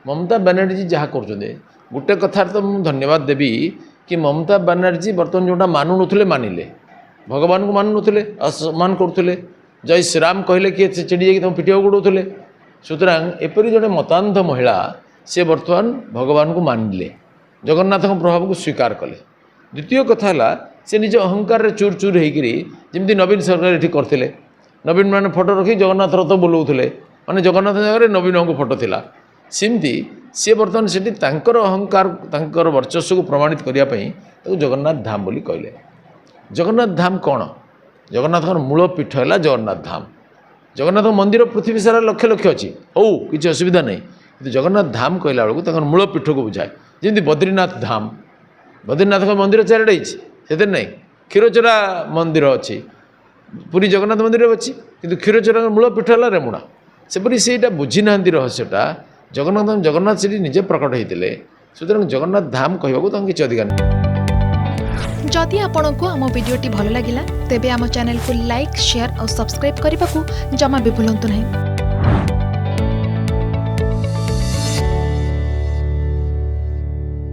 ममता बनर्जी जहाँ कर गोटे कथार तो मुझे धन्यवाद देवी कि ममता बनर्जी बर्तमान जोटा मानु नुले मानिले भगवान को मानु नुले असम्मान करुले जय श्रीराम कहले किए चिड़ी जाकि तुम पिटिया गोड़े सुतरां एपरी जड़े मतान्ध महिला सी बर्तमान भगवान को मानिले जगन्नाथ प्रभाव को स्वीकार कले। द्वितीय कथा है से निज अहंकार चूर चूर होकरी जमी नवीन सरकार ये करते नवीन मान फोटो रखी जगन्नाथ रथ बोलाऊे माने जगन्नाथ जगह नवीन को फोटो थिला सेमती सी बर्तमान से अहंकार तांकर वर्चस्व को प्रमाणित करने जगन्नाथ धाम बोली कहले। जगन्नाथ धाम कौन जगन्नाथ मूल पीठ है जगन्नाथ धाम। जगन्नाथ मंदिर पृथ्वी सारा लक्ष लक्ष अच्छी हो किसी असुविधा नहीं कि जगन्नाथ धाम कहला बेलू मूल पीठ को बुझाए जमी बद्रीनाथ धाम बद्रीनाथ मंदिर चारिटा से नहीं क्षीरचोरा मंदिर अच्छी पुरी जगन्नाथ मंदिर अच्छी किंतु क्षीरचोरा मूल पीठ है रेमुणा सेपरी से बुझी ना रहस्यटा जगन्नाथ जगन्नाथ से निजे प्रकट होते सुतरां जगन्नाथ धाम कहूँ किसी अधिकार नहीं। जदि आपंक आम भिडी भल लगा तेब आम चैनल को लाइक शेयर और सब्सक्राइब करने को जमा भी भूलु नहीं।